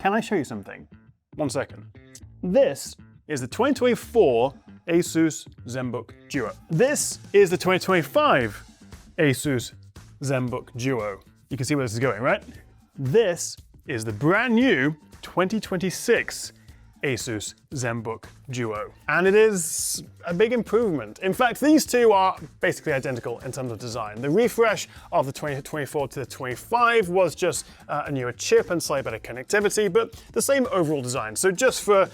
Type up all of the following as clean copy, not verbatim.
can I show you something? 1 second. This is the 2024 ASUS Zenbook Duo. This is the 2025 ASUS Zenbook Duo. You can see where this is going, right? This is the brand new 2026 ASUS Zenbook Duo. And it is a big improvement. In fact, these two are basically identical in terms of design. The refresh of the 2024 to the 25 was just a newer chip and slightly better connectivity, but the same overall design. So just for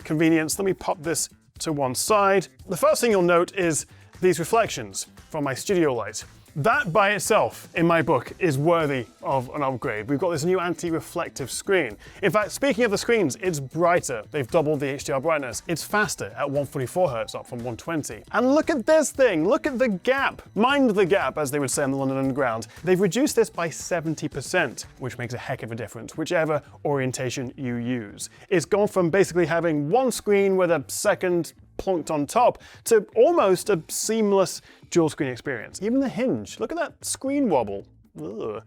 convenience, let me pop this to one side. The first thing you'll note is these reflections from my studio light. That by itself, in my book, is worthy of an upgrade. We've got this new anti-reflective screen. In fact, speaking of the screens, it's brighter. They've doubled the HDR brightness. It's faster at 144 Hz, up from 120. And look at this thing, look at the gap. Mind the gap, as they would say on the London Underground. They've reduced this by 70%, which makes a heck of a difference, whichever orientation you use. It's gone from basically having one screen with a second plonked on top to almost a seamless dual screen experience. Even the hinge, look at that screen wobble. Ugh.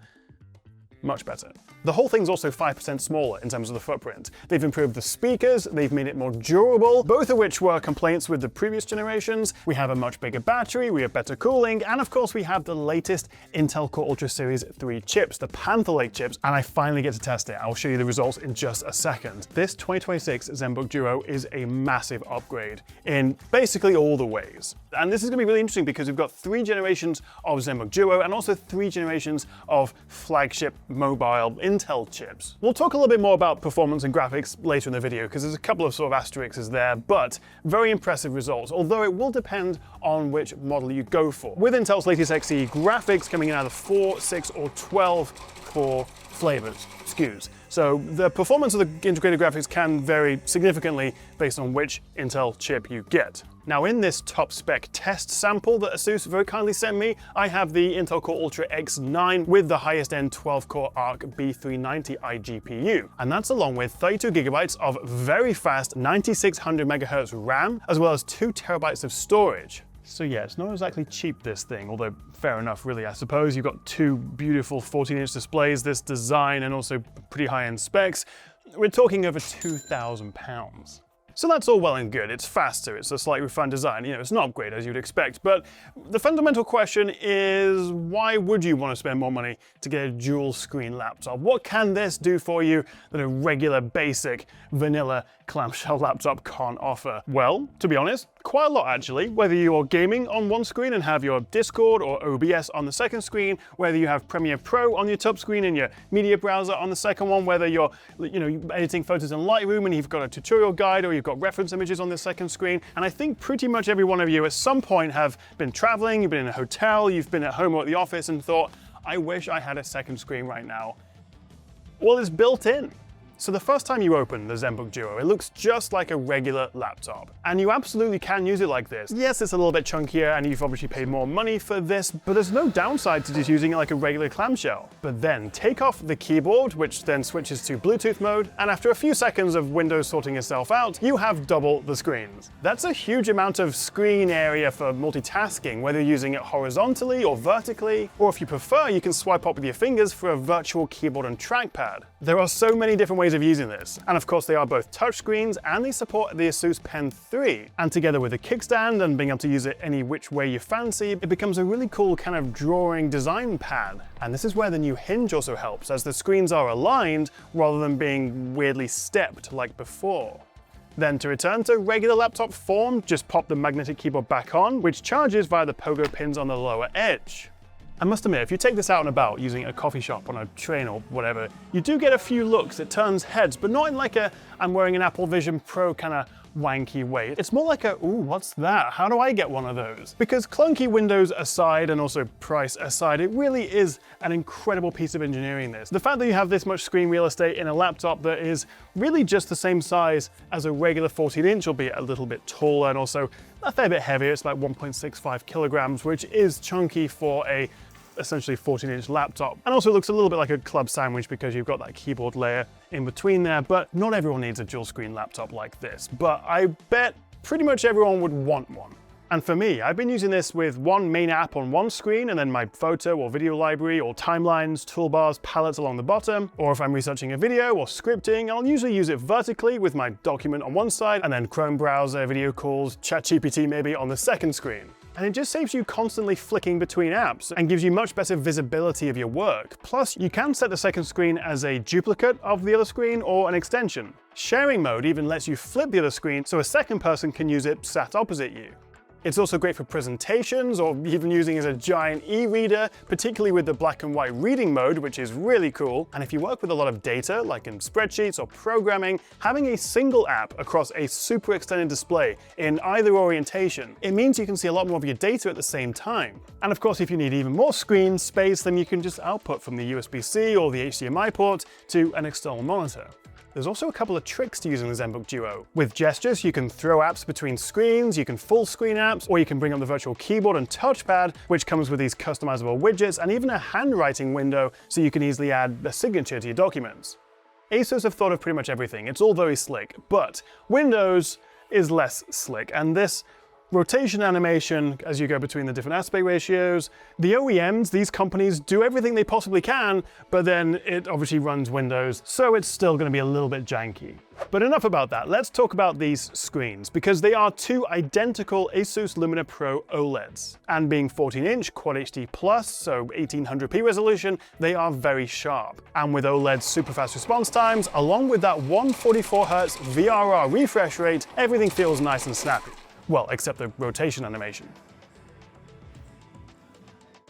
Much better. The whole thing's also 5% smaller in terms of the footprint. They've improved the speakers, they've made it more durable, both of which were complaints with the previous generations. We have a much bigger battery, we have better cooling, and of course we have the latest Intel Core Ultra Series 3 chips, the Panther Lake chips, and I finally get to test it. I'll show you the results in just a second. This 2026 Zenbook Duo is a massive upgrade in basically all the ways. And this is going to be really interesting because we've got 3 generations of Zenbook Duo and also 3 generations of flagship mobile Intel chips. We'll talk a little bit more about performance and graphics later in the video because there's a couple of sort of asterisks there, but very impressive results, although it will depend on which model you go for. With Intel's latest Xe graphics coming in either 4, 6, or 12 core flavors, SKUs. So the performance of the integrated graphics can vary significantly based on which Intel chip you get. Now in this top spec test sample that ASUS very kindly sent me, I have the Intel Core Ultra X9 with the highest end 12-core Arc B390i GPU. And that's along with 32 gigabytes of very fast 9600 megahertz RAM, as well as 2 terabytes of storage. So yeah, it's not exactly cheap, this thing, although fair enough, really, I suppose. You've got 2 beautiful 14-inch displays, this design, and also pretty high-end specs. We're talking over £2,000. So that's all well and good. It's faster, it's a slightly refined design, you know, it's not an upgrade as you'd expect, but the fundamental question is, why would you want to spend more money to get a dual screen laptop? What can this do for you that a regular, basic, vanilla clamshell laptop can't offer? Well, to be honest, quite a lot actually. Whether you're gaming on one screen and have your Discord or OBS on the second screen, whether you have Premiere Pro on your top screen and your media browser on the second one, whether you're editing photos in Lightroom and you've got a tutorial guide or you've got reference images on the second screen. And I think pretty much every one of you at some point have been traveling, you've been in a hotel, you've been at home or at the office and thought, I wish I had a second screen right now. Well, it's built in. So the first time you open the Zenbook Duo, it looks just like a regular laptop. And you absolutely can use it like this. Yes, it's a little bit chunkier and you've obviously paid more money for this, but there's no downside to just using it like a regular clamshell. But then take off the keyboard, which then switches to Bluetooth mode, and after a few seconds of Windows sorting itself out, you have double the screens. That's a huge amount of screen area for multitasking, whether you're using it horizontally or vertically, or if you prefer, you can swipe up with your fingers for a virtual keyboard and trackpad. There are so many different ways of using this. And of course they are both touchscreens and they support the ASUS Pen 3. And together with a kickstand and being able to use it any which way you fancy, it becomes a really cool kind of drawing design pad. And this is where the new hinge also helps, as the screens are aligned rather than being weirdly stepped like before. Then to return to regular laptop form, just pop the magnetic keyboard back on, which charges via the pogo pins on the lower edge. I must admit, if you take this out and about using a coffee shop, on a train or whatever, you do get a few looks. It turns heads, but not in like a I'm wearing an Apple Vision Pro kind of wanky way. It's more like a, ooh, what's that? How do I get one of those? Because clunky windows aside and also price aside, it really is an incredible piece of engineering this. The fact that you have this much screen real estate in a laptop that is really just the same size as a regular 14-inch, albeit a little bit taller and also a fair bit heavier. It's like 1.65 kilograms, which is chunky for a essentially 14-inch laptop. And also it looks a little bit like a club sandwich because you've got that keyboard layer in between there, but not everyone needs a dual screen laptop like this. But I bet pretty much everyone would want one. And for me, I've been using this with one main app on one screen and then my photo or video library or timelines, toolbars, palettes along the bottom. Or if I'm researching a video or scripting, I'll usually use it vertically with my document on one side and then Chrome browser, video calls, ChatGPT maybe on the second screen. And it just saves you constantly flicking between apps and gives you much better visibility of your work. Plus, you can set the second screen as a duplicate of the other screen or an extension. Sharing mode even lets you flip the other screen so a second person can use it sat opposite you. It's also great for presentations or even using as a giant e-reader, particularly with the black and white reading mode, which is really cool. And if you work with a lot of data, like in spreadsheets or programming, having a single app across a super extended display in either orientation, it means you can see a lot more of your data at the same time. And of course, if you need even more screen space, then you can just output from the USB-C or the HDMI port to an external monitor. There's also a couple of tricks to using the Zenbook Duo. With gestures, you can throw apps between screens, you can full screen apps, or you can bring up the virtual keyboard and touchpad, which comes with these customizable widgets, and even a handwriting window so you can easily add a signature to your documents. ASUS have thought of pretty much everything. It's all very slick, but Windows is less slick, and this rotation animation as you go between the different aspect ratios. The OEMs, these companies, do everything they possibly can, but then it obviously runs Windows, so it's still going to be a little bit janky. But enough about that, let's talk about these screens, because they are two identical ASUS Lumina Pro OLEDs. And being 14-inch Quad HD+, so 1800p resolution, they are very sharp. And with OLED's super fast response times, along with that 144Hz VRR refresh rate, everything feels nice and snappy. Well, except the rotation animation.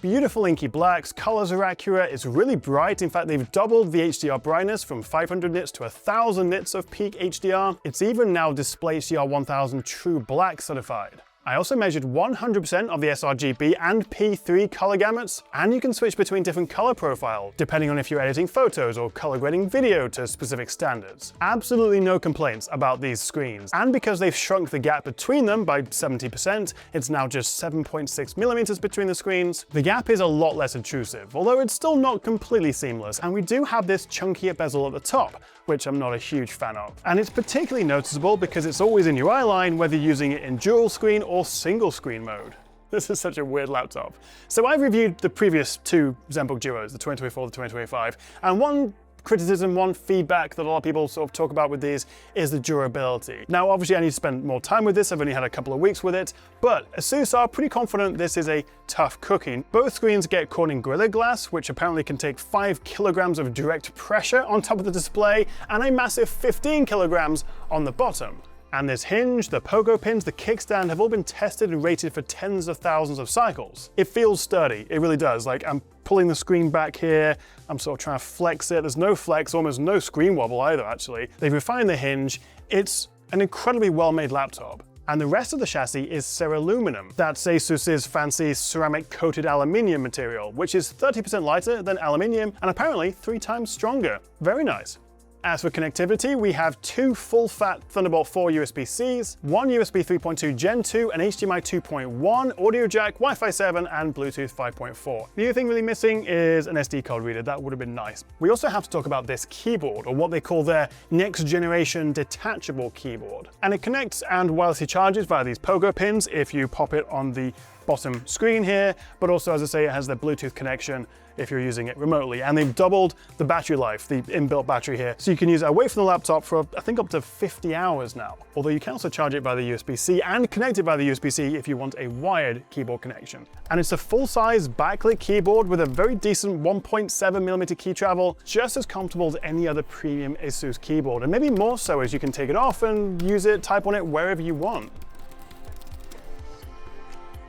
Beautiful inky blacks, colors are accurate, it's really bright. In fact, they've doubled the HDR brightness from 500 nits to 1000 nits of peak HDR. It's even now Display HDR 1000 True Black certified. I also measured 100% of the sRGB and P3 color gamuts, and you can switch between different color profiles, depending on if you're editing photos or color grading video to specific standards. Absolutely no complaints about these screens, and because they've shrunk the gap between them by 70%, it's now just 7.6 millimeters between the screens. The gap is a lot less intrusive, although it's still not completely seamless, and we do have this chunkier bezel at the top, which I'm not a huge fan of. And it's particularly noticeable because it's always in your eye line, whether you're using it in dual screen or single screen mode. This is such a weird laptop. So I've reviewed the previous two Zenbook Duos, the 2024, the 2025, and one criticism, one feedback that a lot of people sort of talk about with these is the durability. Now, obviously I need to spend more time with this, I've only had a couple of weeks with it, but ASUS are pretty confident this is a tough cookie. Both screens get Corning Gorilla Glass, which apparently can take 5 kilograms of direct pressure on top of the display, and a massive 15 kilograms on the bottom. And this hinge, the pogo pins, the kickstand have all been tested and rated for tens of thousands of cycles. It feels sturdy, it really does. Like, I'm pulling the screen back here, I'm sort of trying to flex it. There's no flex, almost no screen wobble either, actually. They've refined the hinge. It's an incredibly well-made laptop. And the rest of the chassis is Ceraluminum. That's ASUS's fancy ceramic-coated aluminium material, which is 30% lighter than aluminium and apparently 3 times stronger. Very nice. As for connectivity, we have 2 full-fat Thunderbolt 4 USB-Cs, 1 USB 3.2 Gen 2, an HDMI 2.1, audio jack, Wi-Fi 7, and Bluetooth 5.4. The only thing really missing is an SD card reader. That would have been nice. We also have to talk about this keyboard, or what they call their next-generation detachable keyboard. And it connects and wirelessly charges via these pogo pins if you pop it on the bottom screen here, but also, as I say, it has the Bluetooth connection if you're using it remotely. And they've doubled the battery life, the inbuilt battery here. So you can use it away from the laptop for, I think, up to 50 hours now. Although you can also charge it by the USB-C and connect it by the USB-C if you want a wired keyboard connection. And it's a full-size backlit keyboard with a very decent 1.7mm key travel, just as comfortable as any other premium ASUS keyboard. And maybe more so, as you can take it off and use it, type on it wherever you want.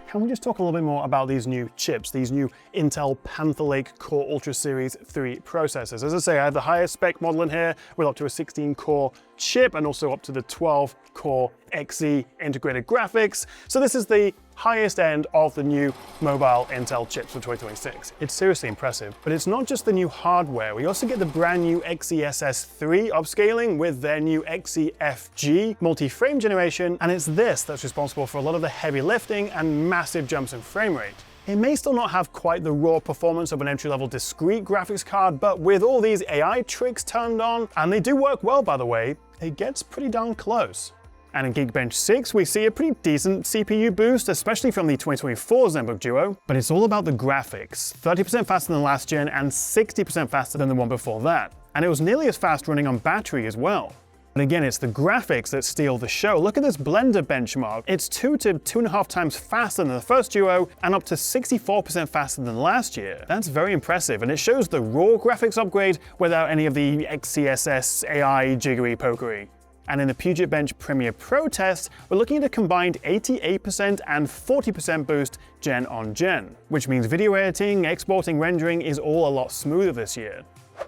Can we just talk a little bit more about these new chips, these new Intel Panther Lake Core Ultra Series 3 processors? As I say, I have the highest spec model in here with up to a 16-core chip and also up to the 12-core Xe integrated graphics. So this is the highest end of the new mobile Intel chips for 2026. It's seriously impressive, but it's not just the new hardware. We also get the brand new XeSS3 upscaling with their new XeFG multi-frame generation, and it's this that's responsible for a lot of the heavy lifting and massive jumps in frame rate. It may still not have quite the raw performance of an entry-level discrete graphics card, but with all these AI tricks turned on, and they do work well by the way, it gets pretty darn close. And in Geekbench 6, we see a pretty decent CPU boost, especially from the 2024 Zenbook Duo, but it's all about the graphics. 30% faster than last gen and 60% faster than the one before that. And it was nearly as fast running on battery as well. But again, it's the graphics that steal the show. Look at this Blender benchmark. It's 2 to 2.5 times faster than the first Duo and up to 64% faster than last year. That's very impressive, and it shows the raw graphics upgrade without any of the XeSS AI jiggery pokery. And in the Puget Bench Premiere Pro test, we're looking at a combined 88% and 40% boost gen on gen, which means video editing, exporting, rendering is all a lot smoother this year.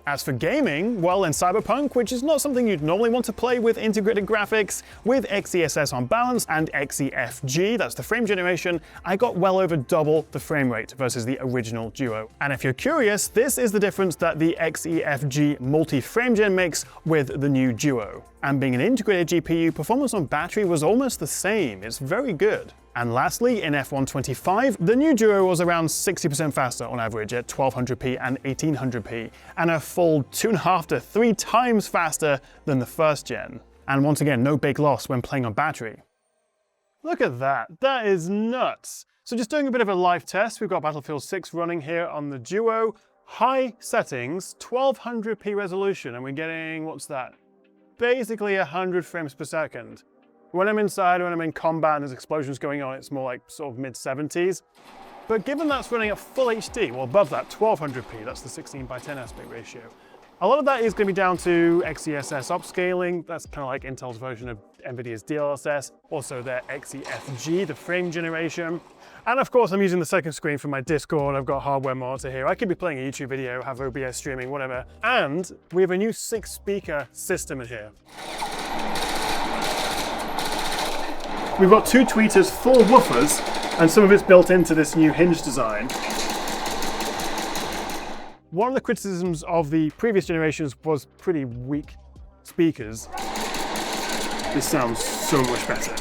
As for gaming, well, in Cyberpunk, which is not something you'd normally want to play with integrated graphics, with XeSS on balance and XeFG, that's the frame generation, I got well over double the frame rate versus the original Duo. And if you're curious, this is the difference that the XeFG multi-frame gen makes with the new Duo. And being an integrated GPU, performance on battery was almost the same. It's very good. And lastly, in F125, the new Duo was around 60% faster on average at 1200p and 1800p, and a full 2.5 to 3 times faster than the first gen. And once again, no big loss when playing on battery. Look at that, that is nuts. So just doing a bit of a live test, we've got Battlefield 6 running here on the Duo. High settings, 1200p resolution, and we're getting, what's that? Basically 100 frames per second. When I'm inside, when I'm in combat and there's explosions going on, it's more like sort of mid-70s. But given that's running at full HD, well above that, 1200p, that's the 16:10 aspect ratio. A lot of that is going to be down to XeSS upscaling. That's kind of like Intel's version of NVIDIA's DLSS. Also their XeFG, the frame generation. And of course, I'm using the second screen for my Discord. I've got hardware monitor here. I could be playing a YouTube video, have OBS streaming, whatever. And we have a new 6-speaker system in here. We've got 2 tweeters, 4 woofers, and some of it's built into this new hinge design. One of the criticisms of the previous generations was pretty weak speakers. This sounds so much better.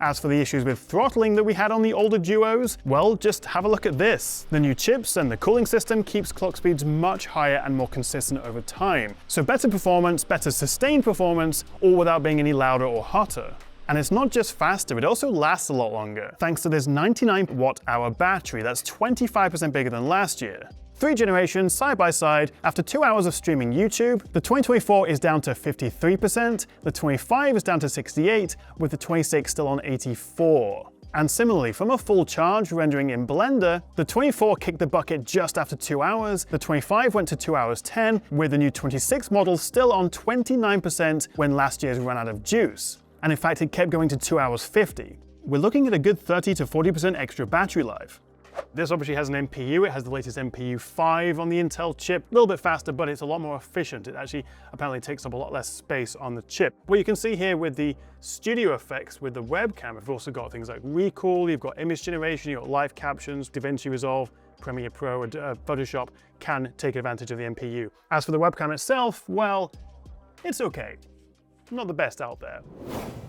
As for the issues with throttling that we had on the older Duos, well, just have a look at this. The new chips and the cooling system keeps clock speeds much higher and more consistent over time. So better performance, better sustained performance, all without being any louder or hotter. And it's not just faster, it also lasts a lot longer, thanks to this 99 watt-hour battery that's 25% bigger than last year. 3 generations side by side, after 2 hours of streaming YouTube, the 2024 is down to 53%, the 25 is down to 68%, with the 26 still on 84%. And similarly, from a full charge rendering in Blender, the 24 kicked the bucket just after 2 hours, the 25 went to 2 hours 10, with the new 26 model still on 29% when last year's ran out of juice. And in fact, it kept going to 2 hours 50. We're looking at a good 30 to 40% extra battery life. This obviously has an NPU, it has the latest NPU 5 on the Intel chip, a little bit faster, but it's a lot more efficient. It actually apparently takes up a lot less space on the chip. What you can see here with the studio effects with the webcam, we've also got things like recoil, you've got image generation, you've got live captions, DaVinci Resolve, Premiere Pro, and Photoshop can take advantage of the NPU. As for the webcam itself, well, it's okay. Not the best out there.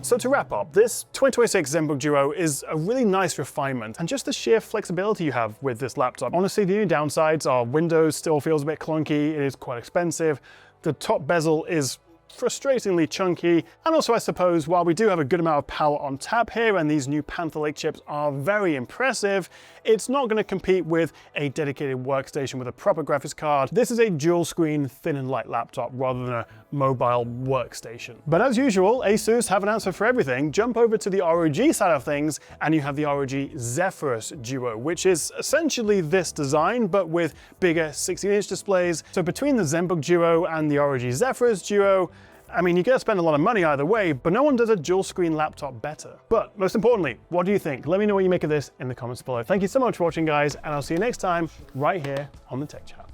So to wrap up, this 2026 Zenbook Duo is a really nice refinement, and just the sheer flexibility you have with this laptop. Honestly, the only downsides are Windows still feels a bit clunky, it is quite expensive, the top bezel is frustratingly chunky, and also I suppose while we do have a good amount of power on tap here and these new Panther Lake chips are very impressive, it's not going to compete with a dedicated workstation with a proper graphics card. This is a dual screen thin and light laptop rather than a mobile workstation. But as usual, ASUS have an answer for everything. Jump over to the ROG side of things and you have the ROG Zephyrus Duo, which is essentially this design but with bigger 16-inch displays. So between the Zenbook Duo and the ROG Zephyrus Duo, I mean, you're gonna spend a lot of money either way, but no one does a dual screen laptop better. But most importantly, what do you think? Let me know what you make of this in the comments below. Thank you so much for watching, guys, and I'll see you next time right here on the Tech Chat.